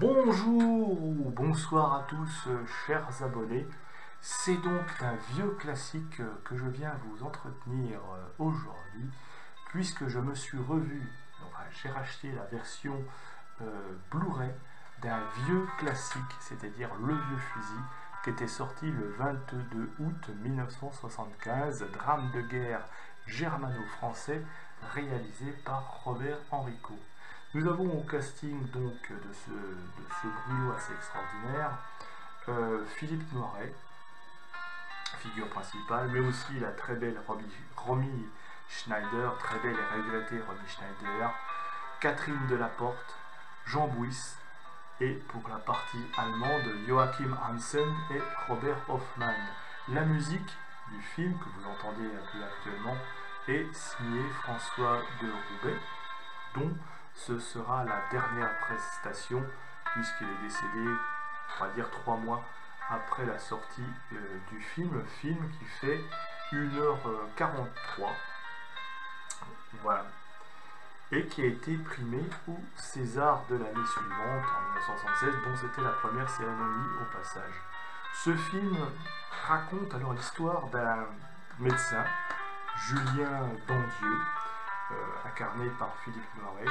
Bonjour ou bonsoir à tous, chers abonnés. C'est donc un vieux classique que je viens vous entretenir aujourd'hui, puisque je me suis revu, enfin, j'ai racheté la version Blu-ray d'un vieux classique, c'est-à-dire Le Vieux Fusil, qui était sorti le 22 août 1975, drame de guerre germano-français réalisé par Robert Enrico. Nous avons au casting donc de ce brûlot assez extraordinaire Philippe Noiret, figure principale, mais aussi la très belle Romy Schneider, très belle et regrettée Romy Schneider, Catherine Delaporte, Jean Bouys, et pour la partie allemande, Joachim Hansen et Robert Hoffmann. La musique du film que vous entendez actuellement est signée François de Roubaix, dont ce sera la dernière prestation puisqu'il est décédé, on va dire 3 mois après la sortie du film qui fait 1h43, voilà, et qui a été primé au César de l'année suivante, en 1976, dont c'était la première cérémonie au passage. Ce film raconte alors l'histoire d'un médecin, Julien Dandieu, incarné par Philippe Noiret.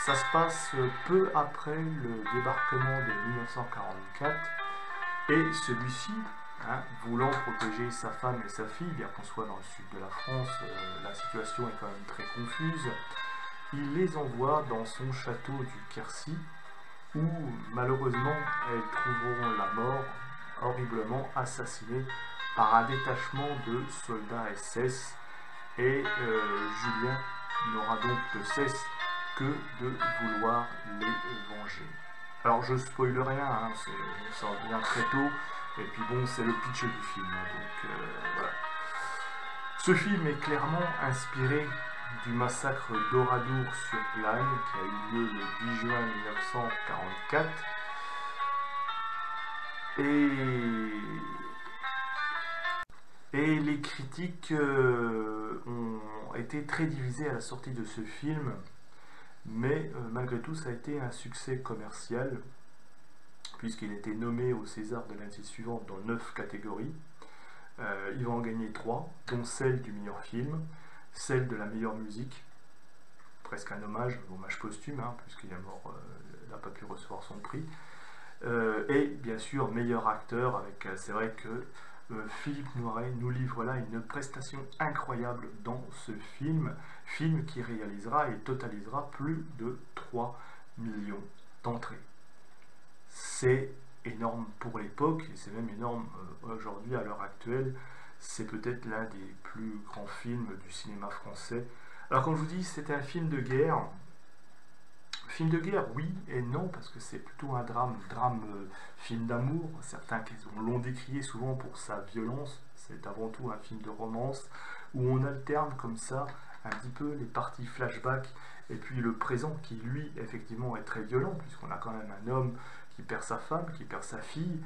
Ça se passe peu après le débarquement de 1944 et celui-ci, voulant protéger sa femme et sa fille, bien qu'on soit dans le sud de la France, la situation est quand même très confuse, il les envoie dans son château du Quercy où malheureusement elles trouveront la mort, horriblement assassinées par un détachement de soldats SS, et Julien n'aura donc de cesse que de vouloir les venger. Alors je spoile rien, ça revient très tôt, et puis bon, c'est le pitch du film, donc voilà. Ce film est clairement inspiré du massacre d'Oradour-sur-Glane qui a eu lieu le 10 juin 1944, et les critiques ont été très divisées à la sortie de ce film, mais malgré tout ça a été un succès commercial puisqu'il a été nommé au César de l'année suivante dans 9 catégories. Il va en gagner 3, dont celle du meilleur film, celle de la meilleure musique, presque un hommage posthume, puisqu'il est mort, il n'a pas pu recevoir son prix, et bien sûr meilleur acteur, avec c'est vrai que Philippe Noiret nous livre là une prestation incroyable dans ce film qui réalisera et totalisera plus de 3 millions d'entrées. C'est énorme pour l'époque, et c'est même énorme aujourd'hui à l'heure actuelle. C'est peut-être l'un des plus grands films du cinéma français. Alors comme je vous dis, c'était un film de guerre. Film de guerre, oui et non, parce que c'est plutôt un film d'amour. Certains l'ont décrié souvent pour sa violence. C'est avant tout un film de romance, où on alterne comme ça un petit peu les parties flashback, et puis le présent qui, lui, effectivement, est très violent, puisqu'on a quand même un homme qui perd sa femme, qui perd sa fille,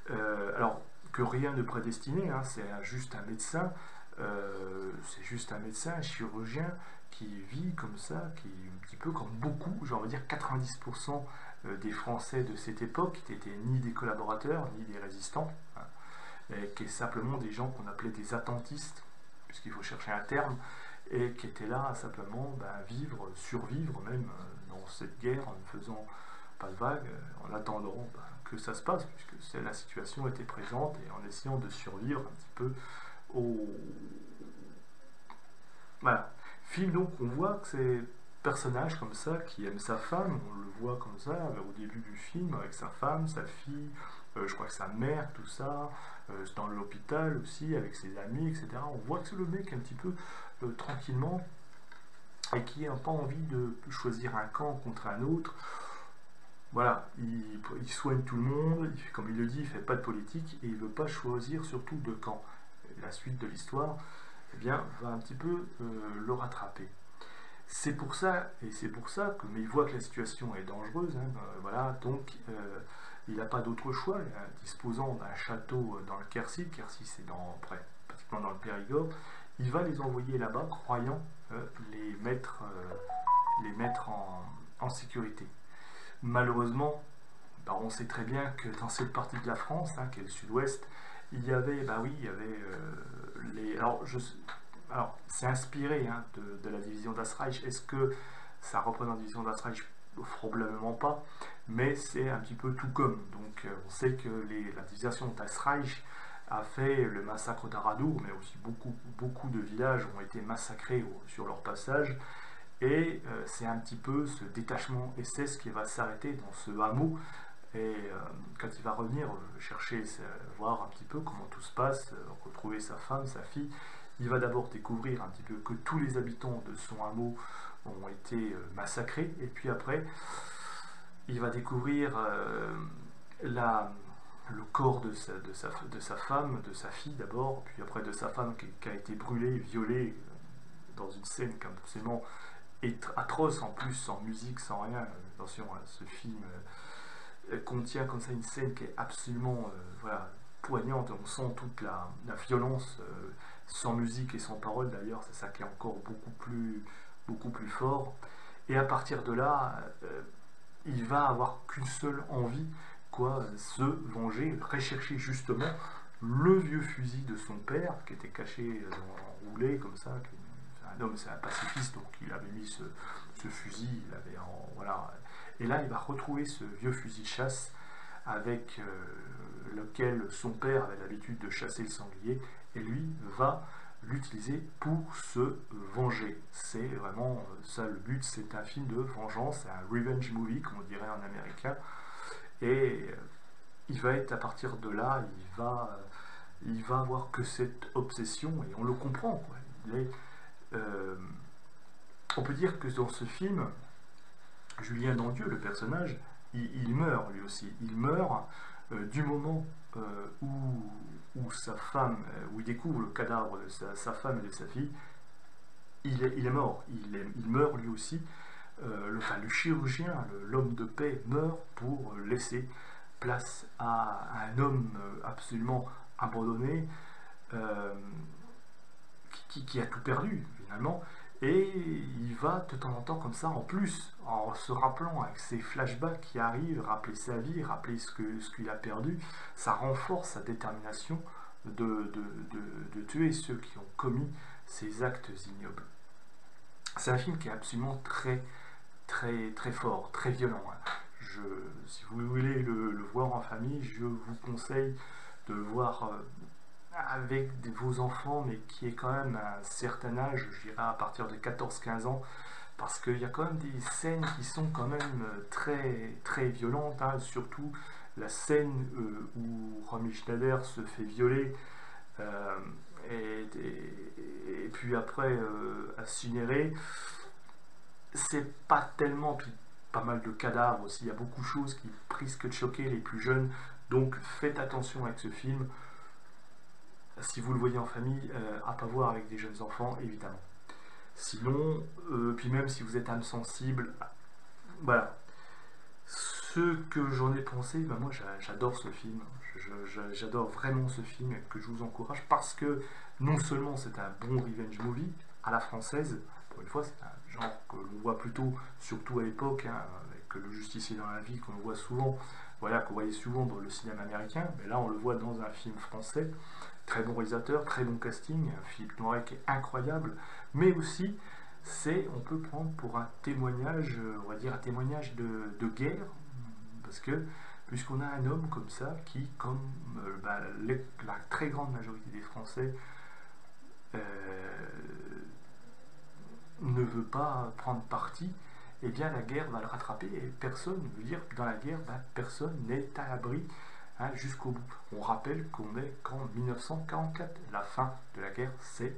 alors que rien ne prédestiné, c'est juste un médecin, un chirurgien qui vit comme ça, qui est un petit peu comme beaucoup, j'ai envie de dire 90% des Français de cette époque, qui n'étaient ni des collaborateurs, ni des résistants, et qui est simplement des gens qu'on appelait des attentistes, puisqu'il faut chercher un terme, et qui étaient là à simplement vivre, survivre même dans cette guerre, en ne faisant pas de vagues, en attendant que ça se passe, puisque la situation était présente, et en essayant de survivre un petit peu au... Voilà. Film, donc, on voit que ces personnages comme ça, qui aiment sa femme, on le voit comme ça, au début du film, avec sa femme, sa fille, je crois que sa mère, tout ça, dans l'hôpital aussi, avec ses amis, etc. On voit que c'est le mec un petit peu tranquillement, et qui n'a pas envie de choisir un camp contre un autre. Voilà, il soigne tout le monde, comme il le dit, il ne fait pas de politique, et il ne veut pas choisir surtout de camp. Et la suite de l'histoire, eh bien, va un petit peu le rattraper. C'est pour ça que, mais il voit que la situation est dangereuse, voilà, donc il n'a pas d'autre choix, disposant d'un château dans le Quercy c'est pratiquement dans le Périgord, il va les envoyer là-bas, croyant les mettre en sécurité. Malheureusement, on sait très bien que dans cette partie de la France, hein, qui est le sud-ouest, il y avait, les... Alors c'est inspiré, hein, de la division d'Astreich. Est-ce que ça représente la division d'Astreich? Probablement pas, mais c'est un petit peu tout comme. Donc on sait que la division d'Astreich a fait le massacre d'Aradour, mais aussi beaucoup de villages ont été massacrés sur leur passage. Et c'est un petit peu ce détachement SS qui va s'arrêter dans ce hameau. Et quand il va revenir chercher, voir un petit peu comment tout se passe, retrouver sa femme, sa fille, il va d'abord découvrir un petit peu que tous les habitants de son hameau ont été massacrés. Et puis après, il va découvrir le corps de sa femme, de sa fille d'abord, puis après de sa femme qui a été brûlée, violée, dans une scène absolument atroce, en plus, sans musique, sans rien. Attention, ce film contient comme ça une scène qui est absolument voilà, poignante. On sent toute la violence, sans musique et sans parole d'ailleurs. C'est ça qui est encore beaucoup plus fort. Et à partir de là, il va avoir qu'une seule envie, quoi, se venger, rechercher justement le vieux fusil de son père qui était caché enroulé comme ça. C'est un pacifiste, donc il avait mis ce fusil, il avait voilà. Et là, il va retrouver ce vieux fusil de chasse avec lequel son père avait l'habitude de chasser le sanglier, et lui va l'utiliser pour se venger. C'est vraiment ça le but, c'est un film de vengeance, c'est un revenge movie, comme on dirait en américain, et il va être, à partir de là, il va avoir que cette obsession, et on le comprend, quoi. On peut dire que dans ce film, Julien Dandieu, le personnage, il meurt lui aussi. Il meurt du moment où sa femme, où il découvre le cadavre de sa femme et de sa fille. Il est mort. Il meurt lui aussi. Le chirurgien, l'homme de paix, meurt pour laisser place à un homme absolument abandonné, qui a tout perdu finalement. Et il va de temps en temps comme ça, en plus, en se rappelant avec ses flashbacks qui arrivent, rappeler sa vie, rappeler ce qu'il a perdu, ça renforce sa détermination de tuer ceux qui ont commis ces actes ignobles. C'est un film qui est absolument très fort, très violent. Si vous voulez le voir en famille, je vous conseille de le voir avec vos enfants, mais qui est quand même à un certain âge, je dirais à partir de 14-15 ans, parce qu'il y a quand même des scènes qui sont quand même très violentes, hein, surtout la scène où Romy Schneider se fait violer et puis après incinérer. C'est pas tellement, puis pas mal de cadavres aussi, il y a beaucoup de choses qui risquent de choquer les plus jeunes, donc faites attention avec ce film. Si vous le voyez en famille, à pas voir avec des jeunes enfants, évidemment. Sinon, puis même si vous êtes âme sensible, voilà. Ce que j'en ai pensé, ben moi j'adore ce film. J'adore vraiment ce film et que je vous encourage parce que non seulement c'est un bon revenge movie à la française, pour une fois c'est un genre que l'on voit plutôt, surtout à l'époque, hein, avec Le Justicier dans la vie qu'on voit souvent, voilà, qu'on voyait souvent dans le cinéma américain, mais là on le voit dans un film français. Très bon réalisateur, très bon casting, Philippe Noiret qui est incroyable, mais aussi on peut prendre pour un témoignage, on va dire un témoignage de guerre, parce que puisqu'on a un homme comme ça qui, comme la très grande majorité des Français, ne veut pas prendre parti, eh bien la guerre va le rattraper et personne, veut dire que dans la guerre, personne n'est à l'abri. Jusqu'au bout. On rappelle qu'on est qu'en 1944. La fin de la guerre, c'est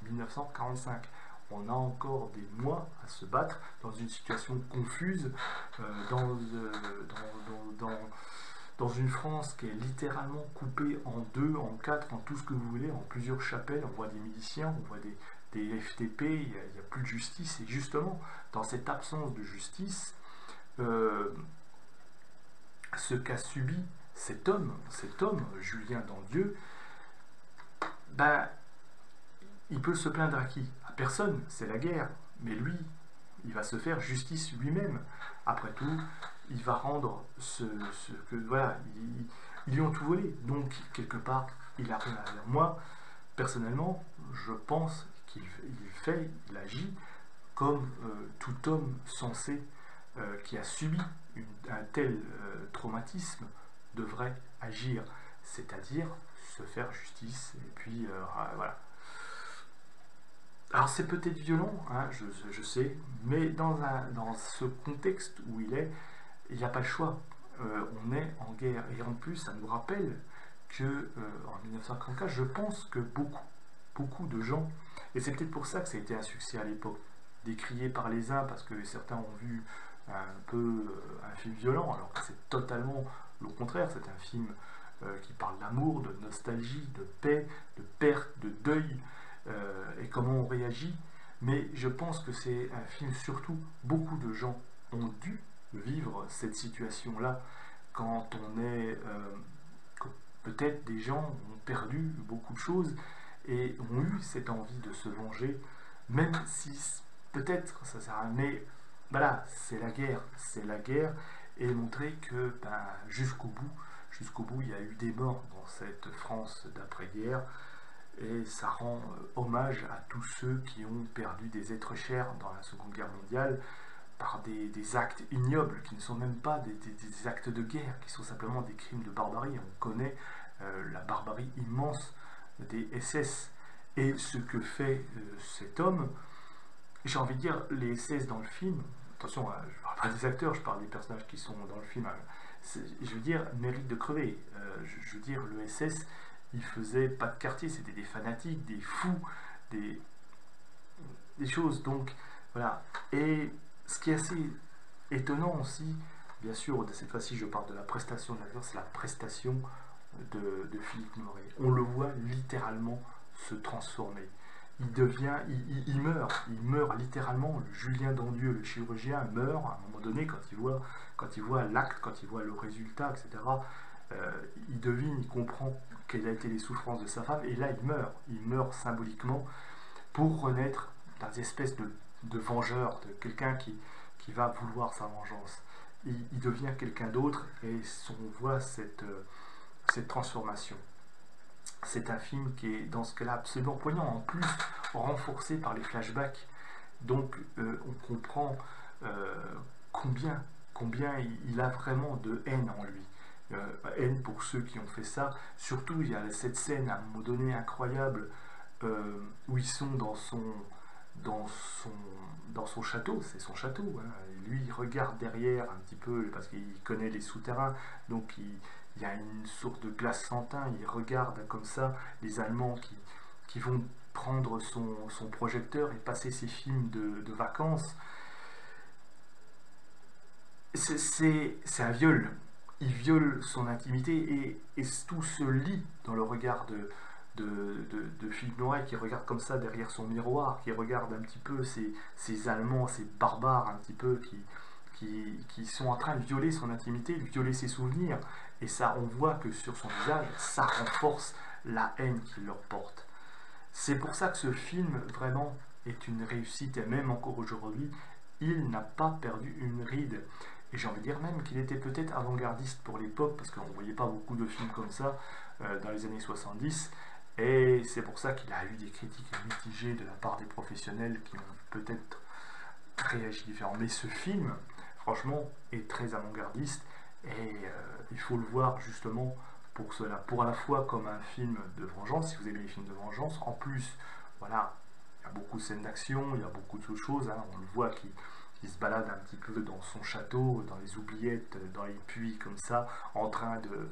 1945. On a encore des mois à se battre dans une situation confuse, dans une France qui est littéralement coupée en deux, en quatre, en tout ce que vous voulez, en plusieurs chapelles. On voit des miliciens, on voit des FTP, il n'y a plus de justice. Et justement, dans cette absence de justice, ce qu'a subi cet homme, Julien Dandieu, il peut se plaindre à qui? À personne, c'est la guerre. Mais lui, il va se faire justice lui-même. Après tout, il va rendre ce que, voilà, ils lui ont tout volé. Donc, quelque part, il a rien à faire. Moi, personnellement, je pense il agit comme tout homme sensé qui a subi un tel traumatisme devrait agir, c'est-à-dire se faire justice, et puis voilà. Alors c'est peut-être violent, hein, je sais, mais dans ce contexte où il n'y a pas le choix. On est en guerre, et en plus ça nous rappelle que en 1944, je pense que beaucoup de gens, et c'est peut-être pour ça que ça a été un succès à l'époque, décrié par les uns parce que certains ont vu un peu un film violent, alors que c'est totalement le contraire. C'est un film qui parle d'amour, de nostalgie, de paix, de perte, de deuil, et comment on réagit. Mais je pense que c'est un film, surtout, beaucoup de gens ont dû vivre cette situation-là quand on est... peut-être des gens ont perdu beaucoup de choses et ont eu cette envie de se venger, même si peut-être ça sert à rien. Mais voilà, c'est la guerre, et montrer que ben, jusqu'au bout, il y a eu des morts dans cette France d'après-guerre, et ça rend hommage à tous ceux qui ont perdu des êtres chers dans la Seconde Guerre mondiale par des actes ignobles qui ne sont même pas des actes de guerre, qui sont simplement des crimes de barbarie. On connaît la barbarie immense des SS et ce que fait cet homme. J'ai envie de dire, les SS dans le film, attention, je ne parle pas des acteurs, je parle des personnages qui sont dans le film, je veux dire, méritent de crever. Je veux dire, le SS, il faisait pas de quartier, c'était des fanatiques, des fous, des choses. Donc, voilà. Et ce qui est assez étonnant aussi, bien sûr, de cette fois-ci, je parle de la prestation de l'acteur, c'est la prestation de Philippe Noiret. On le voit littéralement se transformer. Il meurt littéralement. Julien Dondieu, le chirurgien, meurt à un moment donné quand il voit l'acte, quand il voit le résultat, etc. Il devine, il comprend quelles ont été les souffrances de sa femme, et là il meurt symboliquement pour renaître dans une espèce de vengeur, de quelqu'un qui va vouloir sa vengeance. Il devient quelqu'un d'autre, et on voit cette transformation. C'est un film qui est dans ce cas-là absolument poignant, en plus renforcé par les flashbacks. Donc on comprend combien il a vraiment de haine en lui. Haine pour ceux qui ont fait ça. Surtout, il y a cette scène à un moment donné incroyable où ils sont dans son château. C'est son château, hein. Et lui, il regarde derrière un petit peu parce qu'il connaît les souterrains, donc il y a une sorte de glace sans teint. Il regarde comme ça les Allemands qui vont prendre son projecteur et passer ses films de vacances. C'est un viol. Il viole son intimité, et tout se lit dans le regard de Philippe Noiret, qui regarde comme ça derrière son miroir, qui regarde un petit peu ces Allemands, ces barbares un petit peu qui sont en train de violer son intimité, de violer ses souvenirs. Et ça, on voit que sur son visage, ça renforce la haine qu'il leur porte. C'est pour ça que ce film, vraiment, est une réussite, et même encore aujourd'hui, il n'a pas perdu une ride. Et j'ai envie de dire même qu'il était peut-être avant-gardiste pour l'époque, parce qu'on ne voyait pas beaucoup de films comme ça dans les années 70, et c'est pour ça qu'il a eu des critiques mitigées de la part des professionnels qui ont peut-être réagi différemment. Mais ce film, franchement, est très avant-gardiste, et il faut le voir justement pour cela, pour à la fois comme un film de vengeance, si vous aimez les films de vengeance, en plus, voilà, il y a beaucoup de scènes d'action, il y a beaucoup de choses, hein, on le voit qui se balade un petit peu dans son château, dans les oubliettes, dans les puits comme ça, en train de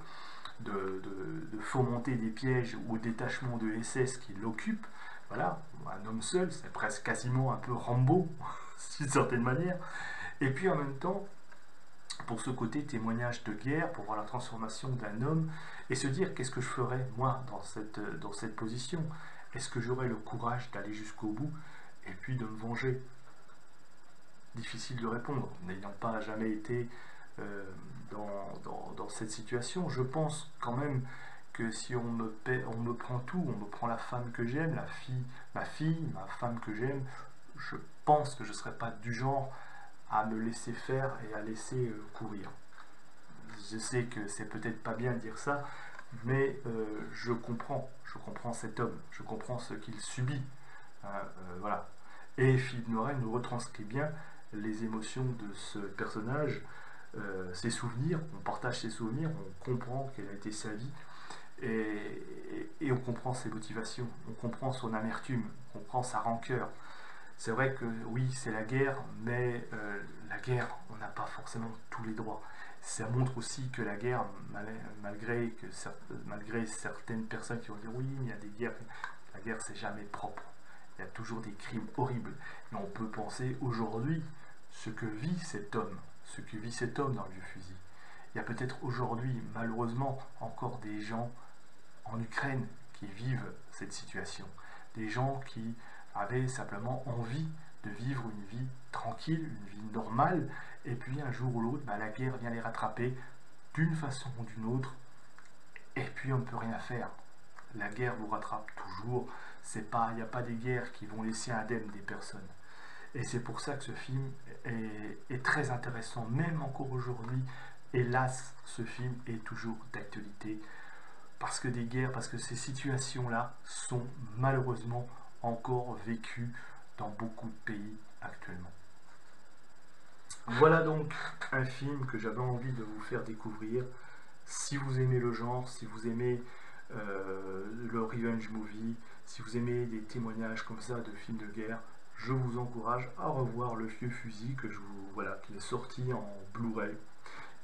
fomenter des pièges au détachement de SS qui l'occupe. Voilà, un homme seul, c'est presque quasiment un peu Rambo, d'une certaine manière. Et puis en même temps, pour ce côté témoignage de guerre, pour voir la transformation d'un homme, et se dire qu'est-ce que je ferais moi dans cette position. Est-ce que j'aurais le courage d'aller jusqu'au bout et puis de me venger? Difficile de répondre, n'ayant pas jamais été dans cette situation. Je pense quand même que si on me prend tout, on me prend la femme que j'aime, ma femme que j'aime, je pense que je ne serais pas du genre à me laisser faire et à laisser courir. Je sais que c'est peut-être pas bien de dire ça, mais je comprends cet homme, je comprends ce qu'il subit. Voilà. Et Philippe Noiret nous retranscrit bien les émotions de ce personnage, ses souvenirs, on partage ses souvenirs, on comprend quelle a été sa vie, et on comprend ses motivations, on comprend son amertume, on comprend sa rancœur. C'est vrai que oui, c'est la guerre, mais la guerre, on n'a pas forcément tous les droits. Ça montre aussi que la guerre, malgré certaines personnes qui vont dire oui, il y a des guerres, la guerre c'est jamais propre. Il y a toujours des crimes horribles. Et on peut penser aujourd'hui ce que vit cet homme, dans le vieux fusil. Il y a peut-être aujourd'hui, malheureusement, encore des gens en Ukraine qui vivent cette situation. Des gens qui avaient simplement envie de vivre une vie tranquille, une vie normale, et puis un jour ou l'autre, la guerre vient les rattraper d'une façon ou d'une autre, et puis on ne peut rien faire. La guerre vous rattrape toujours. Il n'y a pas des guerres qui vont laisser indemne des personnes. Et c'est pour ça que ce film est très intéressant, même encore aujourd'hui. Hélas, ce film est toujours d'actualité, parce que des guerres, parce que ces situations-là sont malheureusement encore vécues dans beaucoup de pays actuellement. Voilà donc un film que j'avais envie de vous faire découvrir. Si vous aimez le genre, si vous aimez le revenge movie, si vous aimez des témoignages comme ça de films de guerre, je vous encourage à revoir Le Vieux Fusil qui est sorti en Blu-ray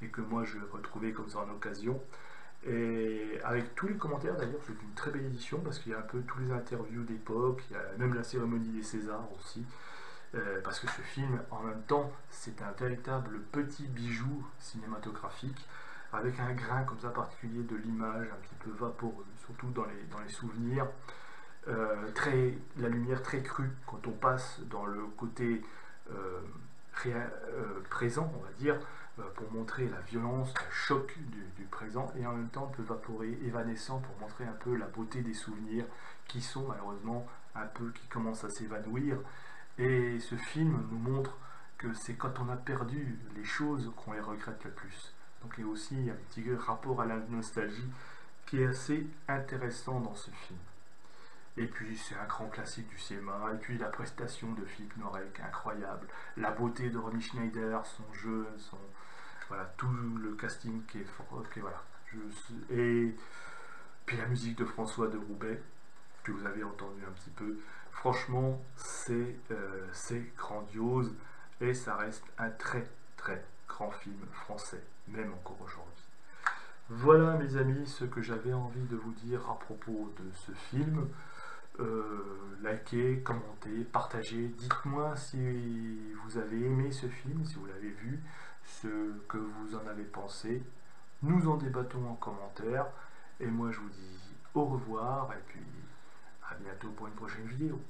et que moi je vais retrouver comme ça en occasion. Et avec tous les commentaires d'ailleurs, c'est une très belle édition parce qu'il y a un peu tous les interviews d'époque, il y a même la cérémonie des Césars aussi. Parce que ce film, en même temps, c'est un véritable petit bijou cinématographique, avec un grain comme ça particulier de l'image, un petit peu vaporeux, surtout dans les souvenirs, la lumière très crue, quand on passe dans le côté présent, on va dire, pour montrer la violence, le choc du présent, et en même temps un peu vaporé, évanescent, pour montrer un peu la beauté des souvenirs, qui sont malheureusement qui commencent à s'évanouir. Et ce film nous montre que c'est quand on a perdu les choses qu'on les regrette le plus. Donc il y a aussi un petit rapport à la nostalgie qui est assez intéressant dans ce film. Et puis c'est un grand classique du cinéma, et puis la prestation de Philippe Noiret qui est incroyable, la beauté de Romy Schneider, son jeu, voilà, tout le casting qui est fort, voilà. Et puis la musique de François de Roubaix, que vous avez entendu un petit peu. Franchement, c'est grandiose, et ça reste un très très grand film français, même encore aujourd'hui. Voilà mes amis, ce que j'avais envie de vous dire à propos de ce film. Likez, commentez, partagez, dites-moi si vous avez aimé ce film, si vous l'avez vu, ce que vous en avez pensé. Nous en débattons en commentaire, et moi je vous dis au revoir, et puis à bientôt pour une prochaine vidéo.